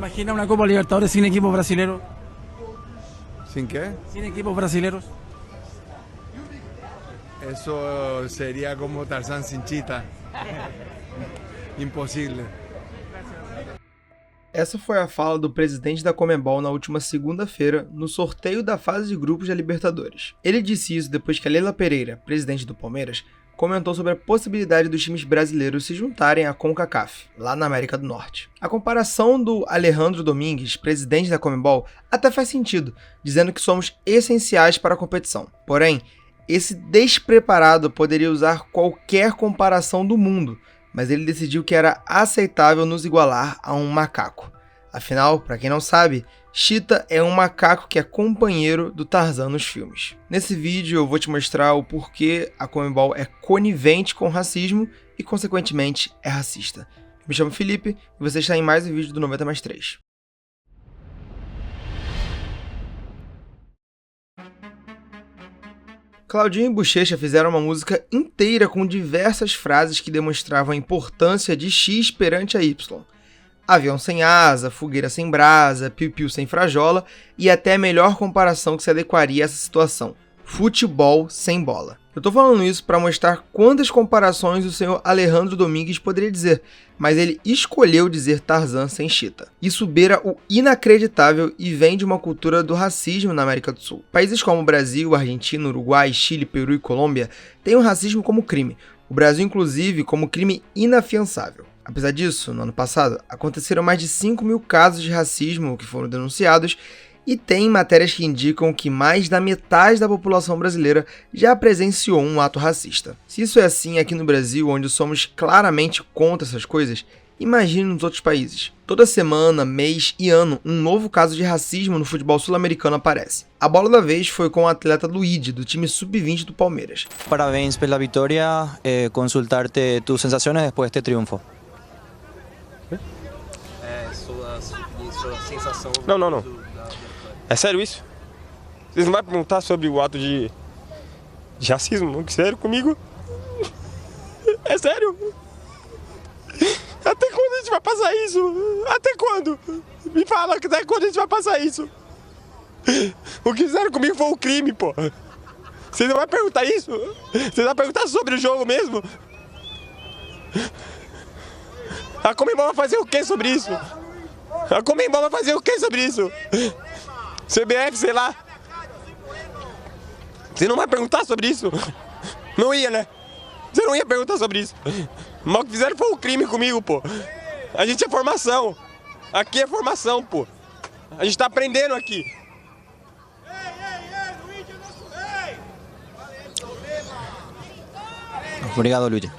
imagina una Copa Libertadores sin equipos brasileños? ¿Sin qué? Sin equipos brasileños. Eso sería como Tarzán sin Chita. Impossível. Essa foi a fala do presidente da Conmebol na última segunda-feira, no sorteio da fase de grupos da Libertadores. Ele disse isso depois que a Leila Pereira, presidente do Palmeiras, comentou sobre a possibilidade dos times brasileiros se juntarem à CONCACAF, lá na América do Norte. A comparação do Alejandro Domingues, presidente da Conmebol, até faz sentido, dizendo que somos essenciais para a competição. Porém, esse despreparado poderia usar qualquer comparação do mundo, mas ele decidiu que era aceitável nos igualar a um macaco. Afinal, para quem não sabe, Cheetah é um macaco que é companheiro do Tarzan nos filmes. Nesse vídeo eu vou te mostrar o porquê a Conmebol é conivente com o racismo e, consequentemente, é racista. Eu me chamo Felipe e você está em mais um vídeo do 90+3. Claudinho e Buchecha fizeram uma música inteira com diversas frases que demonstravam a importância de X perante a Y. Avião sem asa, fogueira sem brasa, piu-piu sem frajola e até a melhor comparação que se adequaria a essa situação: futebol sem bola. Eu tô falando isso para mostrar quantas comparações o senhor Alejandro Domingues poderia dizer, mas ele escolheu dizer Tarzan sem Cheetah. Isso beira o inacreditável e vem de uma cultura do racismo na América do Sul. Países como Brasil, Argentina, Uruguai, Chile, Peru e Colômbia têm o racismo como crime. O Brasil, inclusive, como crime inafiançável. Apesar disso, no ano passado, aconteceram mais de 5.000 casos de racismo que foram denunciados e tem matérias que indicam que mais da metade da população brasileira já presenciou um ato racista. Se isso é assim aqui no Brasil, onde somos claramente contra essas coisas, imagine nos outros países. Toda semana, mês e ano, um novo caso de racismo no futebol sul-americano aparece. A bola da vez foi com o atleta Luigi, do time sub-20 do Palmeiras. Parabéns pela vitória, consultar-te tus sensações depois deste triunfo. Sua sensação... Não. É sério isso? Vocês não vão perguntar sobre o ato de racismo? Sério comigo? É sério? Até quando a gente vai passar isso? Até quando? Me fala, até quando a gente vai passar isso? O que fizeram comigo foi um crime, pô. Você não vai perguntar isso? Você vai perguntar sobre o jogo mesmo? A Conmebol vai fazer o que sobre isso? A Conmebol vai fazer o que sobre isso? CBF, sei lá. Você não vai perguntar sobre isso? Não ia, né? Você não ia perguntar sobre isso. Mas o que fizeram foi um crime comigo, pô. A gente é formação. Aqui é formação, pô. A gente tá aprendendo aqui. Obrigado, Luigi.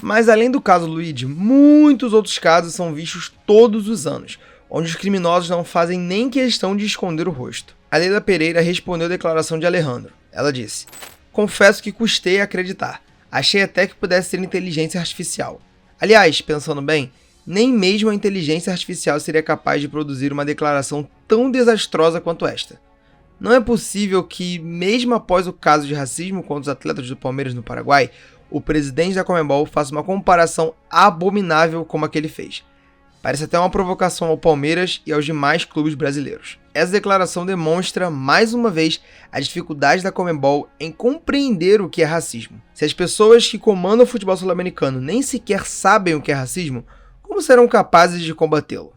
Mas além do caso Luigi, muitos outros casos são vistos todos os anos, onde os criminosos não fazem nem questão de esconder o rosto. A Leila Pereira respondeu a declaração de Alejandro. Ela disse: "Confesso que custei a acreditar. Achei até que pudesse ser inteligência artificial. Aliás, pensando bem, nem mesmo a inteligência artificial seria capaz de produzir uma declaração tão desastrosa quanto esta. Não é possível que, mesmo após o caso de racismo contra os atletas do Palmeiras no Paraguai, o presidente da Conmebol faça uma comparação abominável como a que ele fez. Parece até uma provocação ao Palmeiras e aos demais clubes brasileiros." Essa declaração demonstra, mais uma vez, a dificuldade da Conmebol em compreender o que é racismo. Se as pessoas que comandam o futebol sul-americano nem sequer sabem o que é racismo, como serão capazes de combatê-lo?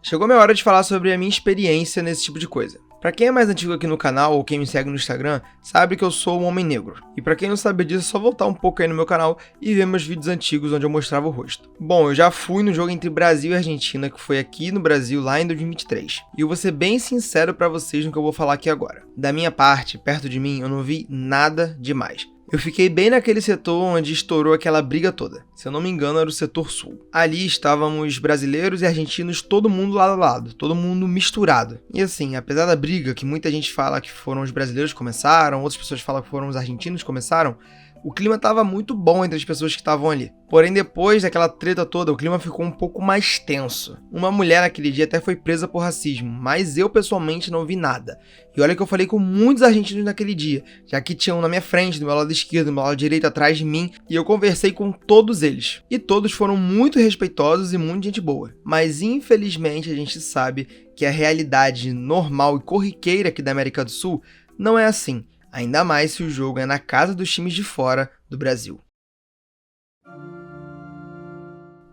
Chegou a minha hora de falar sobre a minha experiência nesse tipo de coisa. Pra quem é mais antigo aqui no canal ou quem me segue no Instagram, sabe que eu sou um homem negro. E pra quem não sabe disso, é só voltar um pouco aí no meu canal e ver meus vídeos antigos onde eu mostrava o rosto. Bom, eu já fui no jogo entre Brasil e Argentina, que foi aqui no Brasil lá em 2023. E eu vou ser bem sincero pra vocês no que eu vou falar aqui agora. Da minha parte, perto de mim, eu não vi nada demais. Eu fiquei bem naquele setor onde estourou aquela briga toda. Se eu não me engano, era o setor sul. Ali estávamos brasileiros e argentinos, todo mundo lado a lado, todo mundo misturado. E assim, apesar da briga, que muita gente fala que foram os brasileiros que começaram, outras pessoas falam que foram os argentinos que começaram, o clima estava muito bom entre as pessoas que estavam ali. Porém, depois daquela treta toda, o clima ficou um pouco mais tenso. Uma mulher naquele dia até foi presa por racismo, mas eu pessoalmente não vi nada. E olha que eu falei com muitos argentinos naquele dia, já que tinham na minha frente, do meu lado esquerdo, do meu lado direito, atrás de mim, e eu conversei com todos eles. E todos foram muito respeitosos e muito gente boa. Mas infelizmente a gente sabe que a realidade normal e corriqueira aqui da América do Sul não é assim. Ainda mais se o jogo é na casa dos times de fora do Brasil.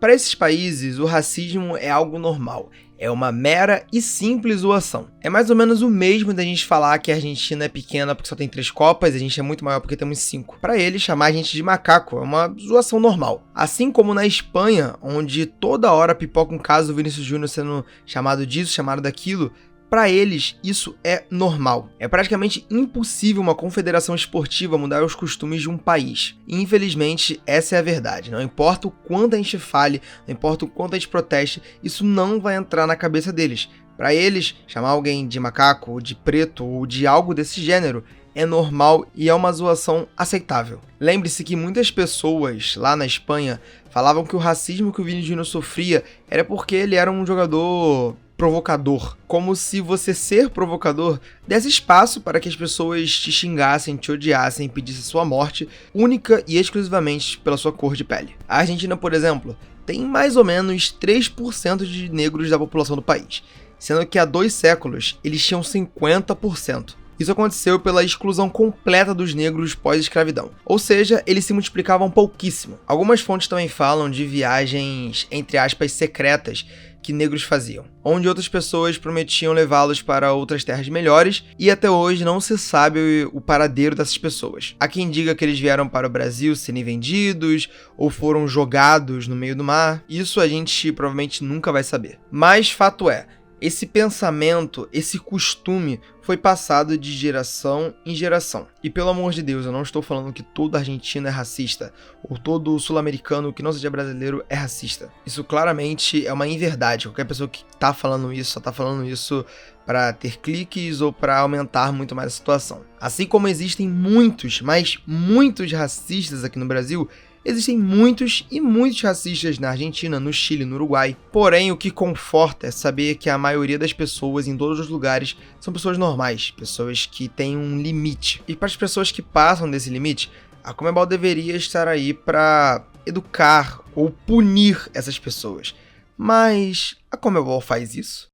Para esses países, o racismo é algo normal. É uma mera e simples zoação. É mais ou menos o mesmo da gente falar que a Argentina é pequena porque só tem 3 copas e a gente é muito maior porque temos 5. Para eles, chamar a gente de macaco é uma zoação normal. Assim como na Espanha, onde toda hora pipoca um caso do Vinícius Júnior sendo chamado disso, chamado daquilo, para eles, isso é normal. É praticamente impossível uma confederação esportiva mudar os costumes de um país. E, infelizmente, essa é a verdade. Não importa o quanto a gente fale, não importa o quanto a gente proteste, isso não vai entrar na cabeça deles. Para eles, chamar alguém de macaco, ou de preto, ou de algo desse gênero é normal e é uma zoação aceitável. Lembre-se que muitas pessoas lá na Espanha falavam que o racismo que o Vini Júnior sofria era porque ele era um jogador provocador, como se você ser provocador desse espaço para que as pessoas te xingassem, te odiassem e pedissem sua morte, única e exclusivamente pela sua cor de pele. A Argentina, por exemplo, tem mais ou menos 3% de negros da população do país, sendo que há 2 séculos eles tinham 50%. Isso aconteceu pela exclusão completa dos negros pós-escravidão, ou seja, eles se multiplicavam pouquíssimo. Algumas fontes também falam de viagens, entre aspas, secretas, que negros faziam, onde outras pessoas prometiam levá-los para outras terras melhores, e até hoje não se sabe o paradeiro dessas pessoas. Há quem diga que eles vieram para o Brasil serem vendidos, ou foram jogados no meio do mar. Isso a gente provavelmente nunca vai saber. Mas fato é, esse pensamento, esse costume foi passado de geração em geração. E pelo amor de Deus, eu não estou falando que todo argentino é racista, ou todo sul-americano que não seja brasileiro é racista. Isso claramente é uma inverdade. Qualquer pessoa que está falando isso, só está falando isso para ter cliques ou para aumentar muito mais a situação. Assim como existem muitos, mas muitos racistas aqui no Brasil, existem muitos e muitos racistas na Argentina, no Chile, no Uruguai. Porém, o que conforta é saber que a maioria das pessoas em todos os lugares são pessoas normais, pessoas que têm um limite. E para as pessoas que passam desse limite, a Conmebol deveria estar aí para educar ou punir essas pessoas. Mas a Conmebol faz isso?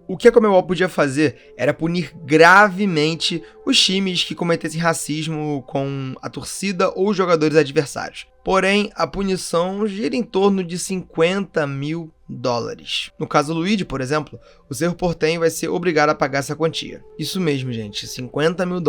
O que a Conmebol podia fazer era punir gravemente os times que cometessem racismo com a torcida ou os jogadores adversários. Porém, a punição gira em torno de $50 mil. No caso do Luigi, por exemplo, o Cerro Porteño vai ser obrigado a pagar essa quantia. Isso mesmo, gente, $50 mil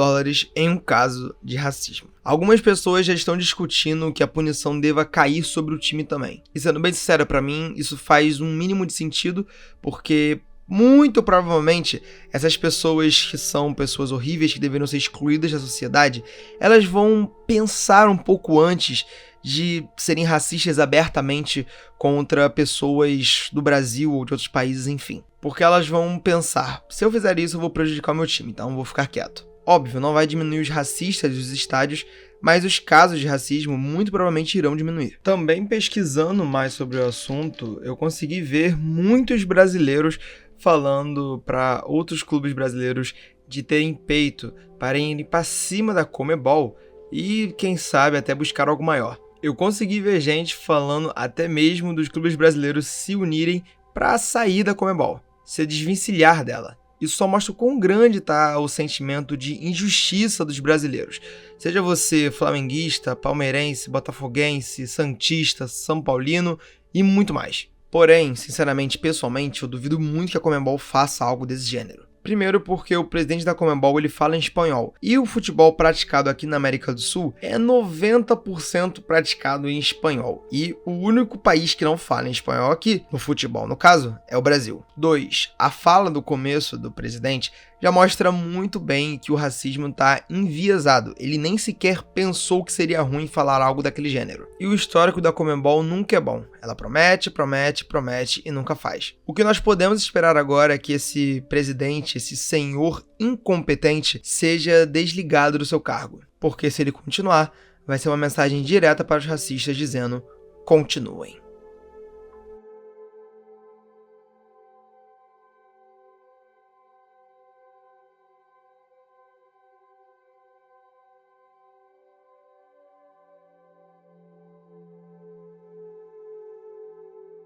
em um caso de racismo. Algumas pessoas já estão discutindo que a punição deva cair sobre o time também. E sendo bem sincero, para mim, isso faz um mínimo de sentido, porque muito provavelmente essas pessoas que são pessoas horríveis que deveriam ser excluídas da sociedade, elas vão pensar um pouco antes de serem racistas abertamente contra pessoas do Brasil ou de outros países, enfim. Porque elas vão pensar, se eu fizer isso eu vou prejudicar o meu time, então eu vou ficar quieto. Óbvio, não vai diminuir os racistas dos estádios, mas os casos de racismo muito provavelmente irão diminuir. Também pesquisando mais sobre o assunto, eu consegui ver muitos brasileiros falando para outros clubes brasileiros de terem peito para irem para cima da Conmebol e, quem sabe, até buscar algo maior. Eu consegui ver gente falando até mesmo dos clubes brasileiros se unirem para sair da Conmebol, se desvencilhar dela. Isso só mostra o quão grande está o sentimento de injustiça dos brasileiros. Seja você flamenguista, palmeirense, botafoguense, santista, são paulino e muito mais. Porém, sinceramente, pessoalmente, eu duvido muito que a Conmebol faça algo desse gênero. Primeiro porque o presidente da Conmebol ele fala em espanhol, e o futebol praticado aqui na América do Sul é 90% praticado em espanhol, e o único país que não fala em espanhol aqui, no futebol no caso, é o Brasil. 2. A fala do começo do presidente já mostra muito bem que o racismo está enviesado, ele nem sequer pensou que seria ruim falar algo daquele gênero. E o histórico da Conmebol nunca é bom, ela promete, promete, promete e nunca faz. O que nós podemos esperar agora é que esse presidente, esse senhor incompetente, seja desligado do seu cargo. porque se ele continuar, vai ser uma mensagem direta para os racistas dizendo: continuem.